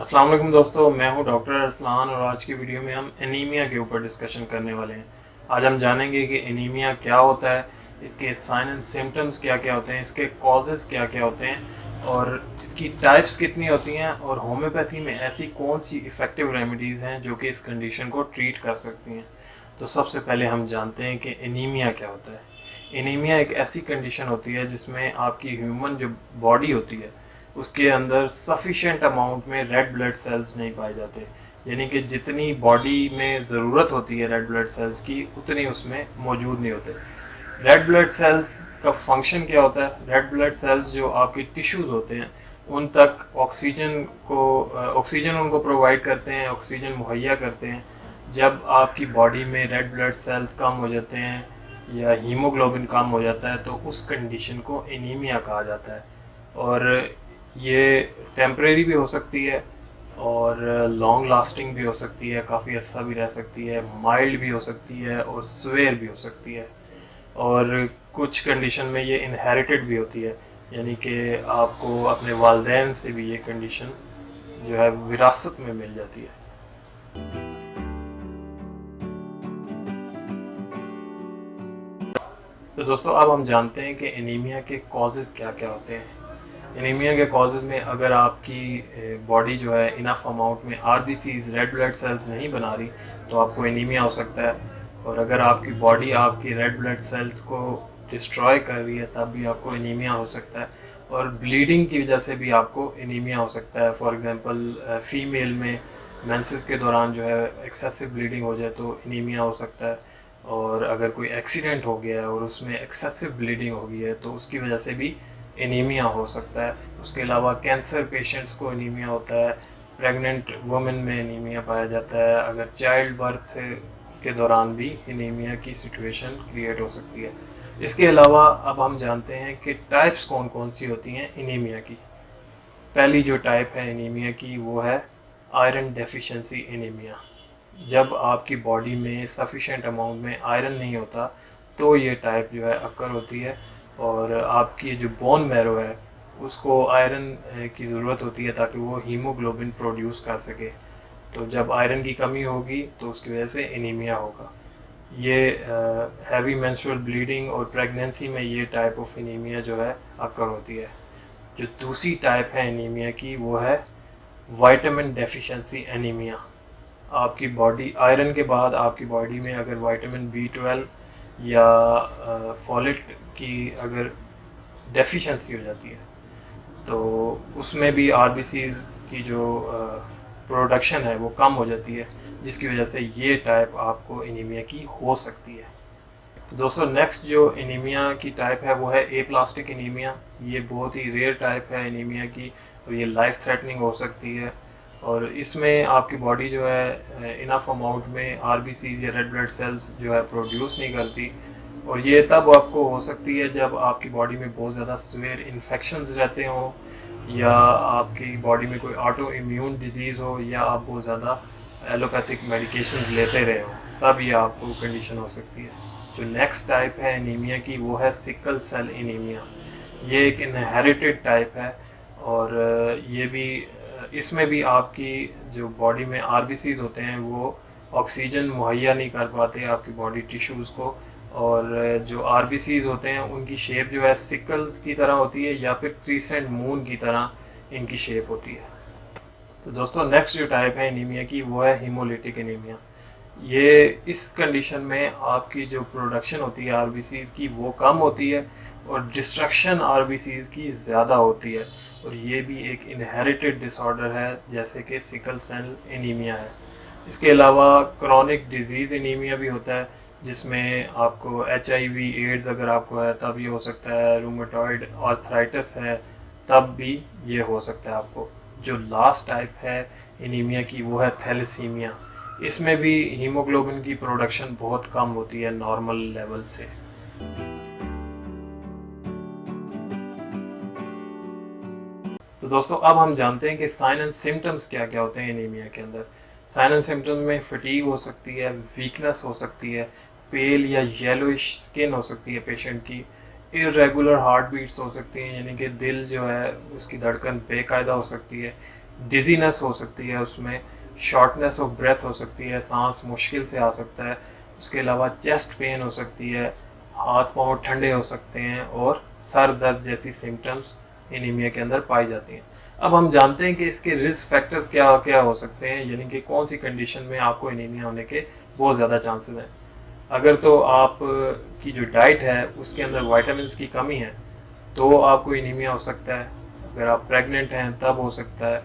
अस्सलाम वालेकुम दोस्तों, मैं हूं डॉक्टर अरसलान और आज की वीडियो में हम एनीमिया के ऊपर डिस्कशन करने वाले हैं। आज हम जानेंगे कि एनीमिया क्या होता है, इसके साइन एंड सिम्टम्स क्या क्या होते हैं, इसके कॉजेज़ क्या क्या होते हैं और इसकी टाइप्स कितनी होती हैं और होम्योपैथी में ऐसी कौन सी इफ़ेक्टिव रेमेडीज़ हैं जो कि इस कंडीशन को ट्रीट कर सकती हैं। तो सबसे पहले हम जानते हैं कि एनीमिया क्या होता है। एनीमिया एक ऐसी कंडीशन होती है जिसमें आपकी ह्यूमन जो बॉडी होती है उसके अंदर सफिशिएंट अमाउंट में रेड ब्लड सेल्स नहीं पाए जाते, यानी कि जितनी बॉडी में ज़रूरत होती है रेड ब्लड सेल्स की उतनी उसमें मौजूद नहीं होते। रेड ब्लड सेल्स का फंक्शन क्या होता है? रेड ब्लड सेल्स जो आपके टिश्यूज़ होते हैं उन तक ऑक्सीजन उनको प्रोवाइड करते हैं, ऑक्सीजन मुहैया करते हैं। जब आपकी बॉडी में रेड ब्लड सेल्स कम हो जाते हैं या हीमोग्लोबिन कम हो जाता है तो उस कंडीशन को एनीमिया कहा जाता है। और ये टेम्परेरी भी हो सकती है और लॉन्ग लास्टिंग भी हो सकती है, काफ़ी अर्सा भी रह सकती है, माइल्ड भी हो सकती है और स्वेयर भी हो सकती है। और कुछ कंडीशन में ये इनहेरिटेड भी होती है, यानी कि आपको अपने वालिदैन से भी ये कंडीशन जो है विरासत में मिल जाती है। तो दोस्तों अब हम जानते हैं कि एनीमिया के कॉजेज़ क्या क्या होते हैं। एनीमिया के कॉजेज़ में अगर आपकी बॉडी जो है इनफ अमाउंट में आरबीसीज रेड ब्लड सेल्स नहीं बना रही तो आपको एनीमिया हो सकता है। और अगर आपकी बॉडी आपकी रेड ब्लड सेल्स को डिस्ट्रॉय कर रही है तब भी आपको एनीमिया हो सकता है। और ब्लीडिंग की वजह से भी आपको एनीमिया हो सकता है। फॉर एग्जांपल फीमेल में मेंसेस के दौरान जो है एक्सेसिव ब्लीडिंग हो जाए तो एनीमिया हो सकता है। और अगर कोई एक्सीडेंट हो गया है और उसमें एक्सेसिव ब्लीडिंग हो गई है तो उसकी वजह से भी एनीमिया हो सकता है। उसके अलावा कैंसर पेशेंट्स को एनीमिया होता है, प्रेग्नेंट वुमेन में एनीमिया पाया जाता है, अगर चाइल्ड बर्थ के दौरान भी एनीमिया की सिचुएशन क्रिएट हो सकती है। इसके अलावा अब हम जानते हैं कि टाइप्स कौन कौन सी होती हैं एनीमिया की। पहली जो टाइप है एनीमिया की वो है आयरन डेफिशिएंसी एनीमिया। जब आपकी बॉडी में सफिशिएंट अमाउंट में आयरन नहीं होता तो ये टाइप जो है अकर होती है। और आपकी जो बोन मैरो है उसको आयरन की ज़रूरत होती है ताकि वो हीमोग्लोबिन प्रोड्यूस कर सके। तो जब आयरन की कमी होगी तो उसकी वजह से एनीमिया होगा। ये हैवी मेंस्ट्रुअल ब्लीडिंग और प्रेगनेंसी में ये टाइप ऑफ एनीमिया जो है अकर होती है। जो दूसरी टाइप है एनीमिया की वो है विटामिन डेफिशिएंसी एनीमिया। आपकी बॉडी आयरन के बाद आपकी बॉडी में अगर विटामिन B12 या फॉलेट की अगर डेफिशिएंसी हो जाती है तो उसमें भी आरबीसीज की जो प्रोडक्शन है वो कम हो जाती है, जिसकी वजह से ये टाइप आपको एनीमिया की हो सकती है। तो दोस्तों नेक्स्ट जो एनीमिया की टाइप है वो है एप्लास्टिक एनीमिया। ये बहुत ही रेयर टाइप है एनीमिया की और ये लाइफ थ्रेटनिंग हो सकती है। और इसमें आपकी बॉडी जो है इनफ अमाउंट में आरबीसीज या रेड ब्लड सेल्स जो है प्रोड्यूस नहीं करती। और ये तब आपको हो सकती है जब आपकी बॉडी में बहुत ज़्यादा सीवियर इन्फेक्शंस रहते हों या आपकी बॉडी में कोई ऑटो इम्यून डिजीज़ हो या आप बहुत ज़्यादा एलोपैथिक मेडिकेशंस लेते रहे हो, तब ये आपको कंडीशन हो सकती है। जो नेक्स्ट टाइप है एनीमिया की वो है सिकल सेल एनीमिया। ये एक इनहेरिटेड टाइप है और ये भी इसमें भी आपकी जो बॉडी में आरबीसीज होते हैं वो ऑक्सीजन मुहैया नहीं कर पाते आपकी बॉडी टिश्यूज़ को। और जो आरबीसीज होते हैं उनकी शेप जो है सिकल्स की तरह होती है या फिर क्रीसेंट मून की तरह इनकी शेप होती है। तो दोस्तों नेक्स्ट जो टाइप है एनीमिया की वो है हीमोलिटिक एनीमिया। ये इस कंडीशन में आपकी जो प्रोडक्शन होती है आरबीसीज की वो कम होती है और डिस्ट्रक्शन आरबीसीज की ज़्यादा होती है। और ये भी एक इनहेरिटेड डिसऑर्डर है जैसे कि सिकल सेल एनीमिया है। इसके अलावा क्रॉनिक डिजीज़ एनीमिया भी होता है जिसमें आपको HIV एड्स अगर आपको है तब ये हो सकता है, रूमेटॉइड आर्थराइटिस है तब भी ये हो सकता है आपको। जो लास्ट टाइप है एनीमिया की वो है थैलेसीमिया। इसमें भी हीमोग्लोबिन की प्रोडक्शन बहुत कम होती है नॉर्मल लेवल से। तो दोस्तों अब हम जानते हैं कि साइन एंड सिम्टम्स क्या क्या होते हैं एनीमिया के अंदर। साइन एंड सिम्टम्स में फटीग हो सकती है, वीकनेस हो सकती है, पेल या येलोइश स्किन हो सकती है पेशेंट की, इरेगुलर हार्ट बीट्स हो सकती हैं, यानी कि दिल जो है उसकी धड़कन बेकायदा हो सकती है, डिजीनेस हो सकती है, उसमें शॉर्टनेस ऑफ ब्रेथ हो सकती है, सांस मुश्किल से आ सकता है। उसके अलावा चेस्ट पेन हो सकती है, हाथ पांव ठंडे हो सकते हैं और सर दर्द जैसी सिम्टम्स एनीमिया के अंदर पाई जाती हैं। अब हम जानते हैं कि इसके रिस्क फैक्टर्स क्या क्या हो सकते हैं, यानी कि कौन सी कंडीशन में आपको एनीमिया होने के बहुत ज़्यादा चांसेस हैं। अगर तो आप की जो डाइट है उसके अंदर विटामिन्स की कमी है तो आपको एनीमिया हो सकता है। अगर आप प्रेग्नेंट हैं तब हो सकता है।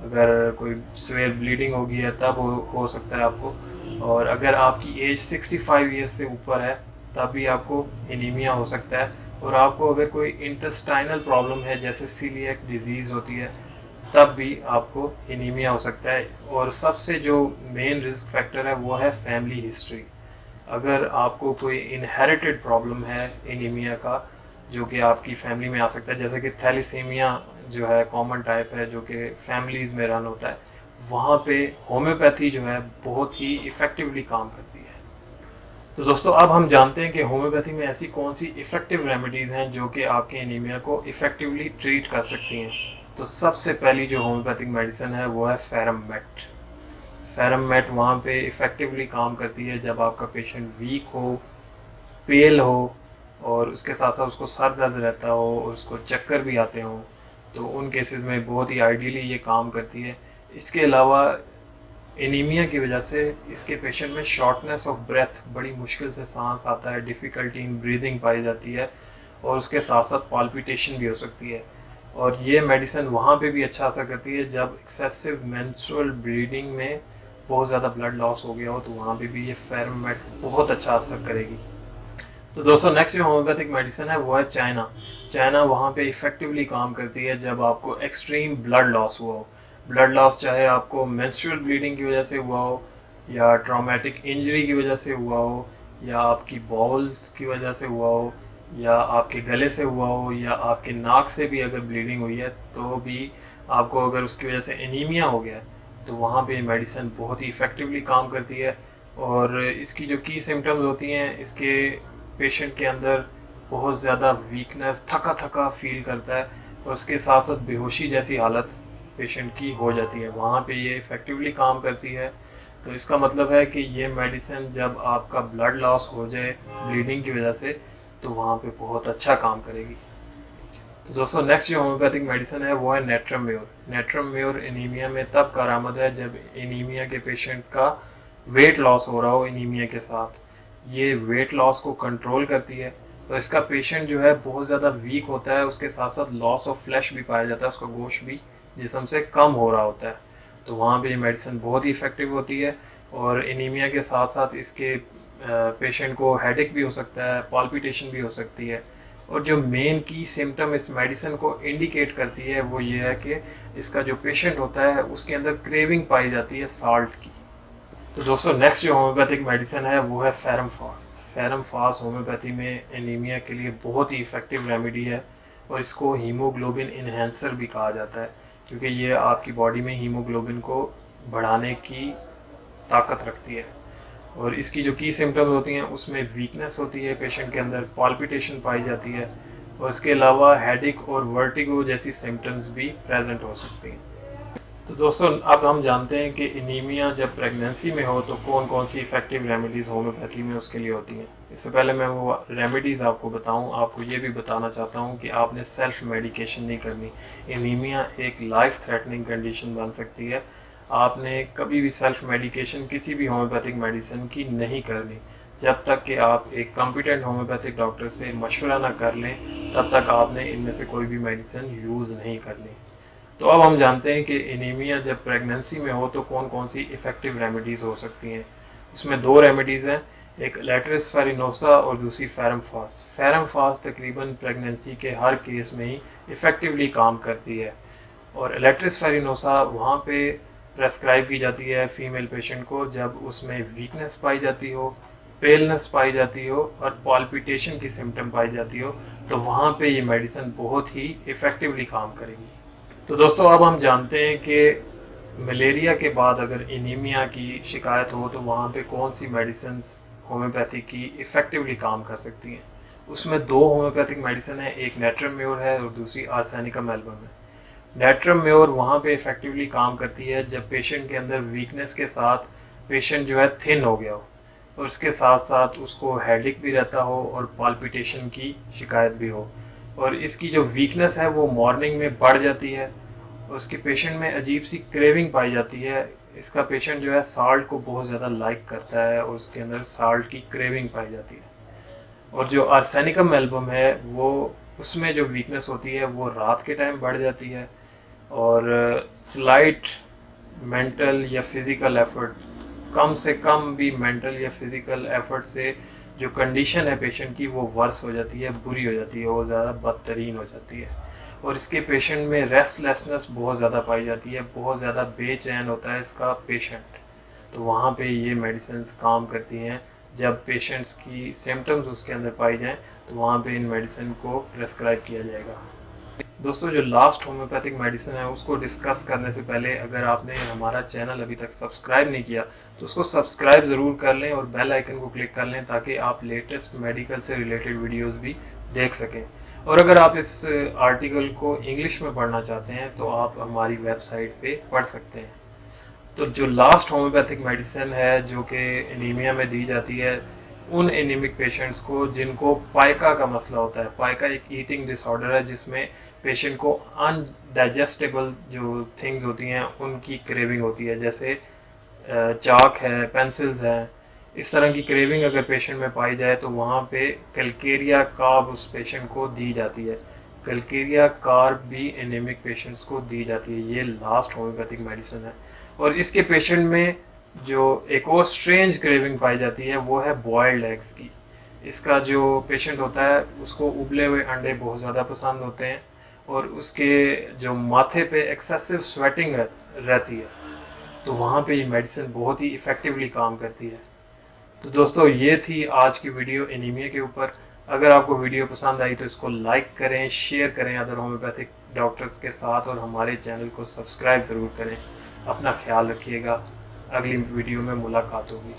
अगर कोई सीवियर ब्लीडिंग होगी है तब हो सकता है आपको। और अगर आपकी एज 65 ईयर्स से ऊपर है तब भी आपको एनीमिया हो सकता है। और आपको अगर कोई इंटेस्टाइनल प्रॉब्लम है जैसे सीलिएक डिजीज़ होती है तब भी आपको एनीमिया हो सकता है। और सबसे जो मेन रिस्क फैक्टर है वो है फैमिली हिस्ट्री। अगर आपको कोई इनहेरिटेड प्रॉब्लम है एनीमिया का जो कि आपकी फैमिली में आ सकता है, जैसे कि थैलीसीमिया जो है कॉमन टाइप है जो कि फैमिलीज़ में रन होता है, वहाँ पे होम्योपैथी जो है बहुत ही इफ़ेक्टिवली काम करती है। तो दोस्तों अब हम जानते हैं कि होम्योपैथी में ऐसी कौन सी इफ़ेक्टिव रेमेडीज़ हैं जो कि आपके एनीमिया को इफ़ेक्टिवली ट्रीट कर सकती हैं। तो सबसे पहली जो होम्योपैथिक मेडिसिन है वो है फेरम मेट। फेरम मेट वहाँ पे इफ़ेक्टिवली काम करती है जब आपका पेशेंट वीक हो, पेल हो और उसके साथ साथ उसको सर दर्द रहता हो और उसको चक्कर भी आते हों, तो उन केसेस में बहुत ही आइडियली ये काम करती है। इसके अलावा एनीमिया की वजह से इसके पेशेंट में शॉर्टनेस ऑफ ब्रेथ, बड़ी मुश्किल से सांस आता है, डिफ़िकल्टी इन ब्रीदिंग पाई जाती है और उसके साथ साथ पाल्पिटेशन भी हो सकती है। और ये मेडिसिन वहाँ पे भी अच्छा असर करती है जब एक्सेसिव मेंस्ट्रुअल ब्लीडिंग में बहुत ज़्यादा ब्लड लॉस हो गया हो, तो वहाँ पे भी ये फेरम मेट बहुत अच्छा असर करेगी। तो दोस्तों नेक्स्ट जो होम्योपैथिक मेडिसिन है वो है चाइना। चाइना वहाँ पे इफ़ेक्टिवली काम करती है जब आपको एक्सट्रीम ब्लड लॉस हुआ हो। ब्लड लॉस चाहे आपको मेंस्ट्रुअल ब्लीडिंग की वजह से हुआ हो या ट्रॉमेटिक इंजरी की वजह से हुआ हो या आपकी बॉल्स की वजह से हुआ हो या आपके गले से हुआ हो या आपके नाक से भी अगर ब्लीडिंग हुई है तो भी आपको अगर उसकी वजह से एनीमिया हो गया है तो वहाँ पे मेडिसिन बहुत ही इफ़ेक्टिवली काम करती है। और इसकी जो की सिम्टम्स होती हैं, इसके पेशेंट के अंदर बहुत ज़्यादा वीकनेस, थका थका फील करता है और उसके साथ साथ बेहोशी जैसी हालत पेशेंट की हो जाती है, वहाँ पे ये इफ़ेक्टिवली काम करती है। तो इसका मतलब है कि ये मेडिसिन जब आपका ब्लड लॉस हो जाए ब्लीडिंग की वजह से तो वहाँ पे बहुत अच्छा काम करेगी। तो दोस्तों नेक्स्ट जो होम्योपैथिक मेडिसिन है वो है natrum more. Natrum more anaemia में तब कारआमद है जब एनीमिया के पेशेंट का वेट लॉस हो रहा हो एनीमिया के साथ। ये वेट लॉस को कंट्रोल करती है। तो इसका पेशेंट जो है बहुत ज़्यादा वीक होता है, उसके साथ साथ लॉस ऑफ फ्लैश भी पाया जाता है, उसका गोश्त भी जिस्म से कम हो रहा होता है। तो वहाँ पे ये मेडिसिन बहुत ही इफ़ेक्टिव होती है। और एनीमिया के साथ साथ इसके पेशेंट को हेडेक भी हो सकता है, पाल्पिटेशन भी हो सकती है। और जो मेन की सिम्टम इस मेडिसिन को इंडिकेट करती है वो ये है कि इसका जो पेशेंट होता है उसके अंदर क्रेविंग पाई जाती है साल्ट की। तो दोस्तों नेक्स्ट जो होम्योपैथिक मेडिसिन है वो है फेरम फास। फेरम फास होम्योपैथी में एनीमिया के लिए बहुत ही इफ़ेक्टिव रेमेडी है और इसको हीमोग्लोबिन इन्हेंसर भी कहा जाता है क्योंकि ये आपकी बॉडी में हीमोग्लोबिन को बढ़ाने की ताकत रखती है। और इसकी जो की सिम्टम्स होती हैं उसमें वीकनेस होती है पेशेंट के अंदर, पाल्पिटेशन पाई जाती है और इसके अलावा हेडेक और वर्टिगो जैसी सिम्टम्स भी प्रेजेंट हो सकती हैं। तो दोस्तों अब हम जानते हैं कि एनीमिया जब प्रेगनेंसी में हो तो कौन कौन सी इफ़ेक्टिव रेमेडीज़ होम्योपैथी में उसके लिए होती हैं। इससे पहले मैं वो रेमेडीज़ आपको बताऊं, आपको ये भी बताना चाहता हूं कि आपने सेल्फ मेडिकेशन नहीं करनी। एनीमिया एक लाइफ थ्रेटनिंग कंडीशन बन सकती है। आपने कभी भी सेल्फ मेडिकेशन किसी भी होम्योपैथिक मेडिसिन की नहीं करनी। जब तक कि आप एक कॉम्पिटेंट होम्योपैथिक डॉक्टर से मशवरा ना कर लें तब तक आपने इनमें से कोई भी मेडिसिन यूज़ नहीं करनी। तो अब हम जानते हैं कि एनीमिया जब प्रेगनेंसी में हो तो कौन कौन सी इफ़ेक्टिव रेमेडीज़ हो सकती हैं। इसमें दो रेमेडीज़ हैं, एक लेट्रिस फेरिनोसा और दूसरी फेरम फास। फेरम फास तकरीबन प्रेगनेंसी के हर केस में ही इफ़ेक्टिवली काम करती है और लेट्रिस फेरिनोसा वहाँ पे प्रेस्क्राइब की जाती है फीमेल पेशेंट को जब उसमें वीकनेस पाई जाती हो, पेलनेस पाई जाती हो और पाल्पिटेशन की सिम्टम पाई जाती हो, तो वहाँ पे ये मेडिसिन बहुत ही इफ़ेक्टिवली काम करेगी। तो दोस्तों अब हम जानते हैं कि मलेरिया के बाद अगर एनीमिया की शिकायत हो तो वहाँ पे कौन सी मेडिसिन्स होम्योपैथी की इफ़ेक्टिवली काम कर सकती हैं। उसमें दो होम्योपैथिक मेडिसिन है, एक नेट्रम म्योर है और दूसरी आर्सेनिकम एल्बम है। नैट्रम म्योर वहाँ पे इफ़ेक्टिवली काम करती है जब पेशेंट के अंदर वीकनेस के साथ पेशेंट जो है थिन हो गया हो, और उसके साथ साथ उसको हेडेक भी रहता हो और पाल्पिटेशन की शिकायत भी हो, और इसकी जो वीकनेस है वो मॉर्निंग में बढ़ जाती है, और उसके पेशेंट में अजीब सी क्रेविंग पाई जाती है। इसका पेशेंट जो है साल्ट को बहुत ज़्यादा लाइक करता है और उसके अंदर साल्ट की क्रेविंग पाई जाती है। और जो आर्सेनिकम एल्बम है वो, उसमें जो वीकनेस होती है वो रात के टाइम बढ़ जाती है, और स्लाइट मेंटल या फिज़िकल एफर्ट, कम से कम भी मेंटल या फिज़िकल एफर्ट से जो कंडीशन है पेशेंट की वो वर्स हो जाती है, बुरी हो जाती है, वो ज़्यादा बदतरीन हो जाती है। और इसके पेशेंट में रेस्टलेसनेस बहुत ज़्यादा पाई जाती है, बहुत ज़्यादा बेचैन होता है इसका पेशेंट। तो वहाँ पे ये मेडिसिन्स काम करती हैं। जब पेशेंट्स की सिम्टम्स उसके अंदर पाई जाएँ तो वहाँ पे इन मेडिसिन को प्रेस्क्राइब किया जाएगा। दोस्तों, जो लास्ट होम्योपैथिक मेडिसिन है उसको डिस्कस करने से पहले अगर आपने हमारा चैनल अभी तक सब्सक्राइब नहीं किया तो उसको सब्सक्राइब ज़रूर कर लें और बेल आइकन को क्लिक कर लें ताकि आप लेटेस्ट मेडिकल से रिलेटेड वीडियोस भी देख सकें। और अगर आप इस आर्टिकल को इंग्लिश में पढ़ना चाहते हैं तो आप हमारी वेबसाइट पे पढ़ सकते हैं। तो जो लास्ट होम्योपैथिक मेडिसिन है जो कि एनीमिया में दी जाती है उन एनीमिक पेशेंट्स को जिनको पाइका का मसला होता है। पाइका एक ईटिंग डिसऑर्डर है जिसमें पेशेंट को अनडाइजेस्टेबल जो थिंग्स होती हैं उनकी क्रेविंग होती है, जैसे चाक है, पेंसिल्स हैं। इस तरह की क्रेविंग अगर पेशेंट में पाई जाए तो वहाँ पे कैलकेरिया कार्ब उस पेशेंट को दी जाती है। कैलकेरिया कार्ब भी एनीमिक पेशेंट्स को दी जाती है। ये लास्ट होम्योपैथिक मेडिसिन है। और इसके पेशेंट में जो एक और स्ट्रेंज क्रेविंग पाई जाती है वो है बॉयल्ड एग्स की। इसका जो पेशेंट होता है उसको उबले हुए अंडे बहुत ज़्यादा पसंद होते हैं, और उसके जो माथे पे एक्सेसिव स्वेटिंग रहती है, तो वहाँ पे ये मेडिसिन बहुत ही इफ़ेक्टिवली काम करती है। तो दोस्तों, ये थी आज की वीडियो एनीमिया के ऊपर। अगर आपको वीडियो पसंद आई तो इसको लाइक करें, शेयर करें अदर होम्योपैथिक डॉक्टर्स के साथ, और हमारे चैनल को सब्सक्राइब ज़रूर करें। अपना ख्याल रखिएगा। अगली वीडियो में मुलाकात होगी।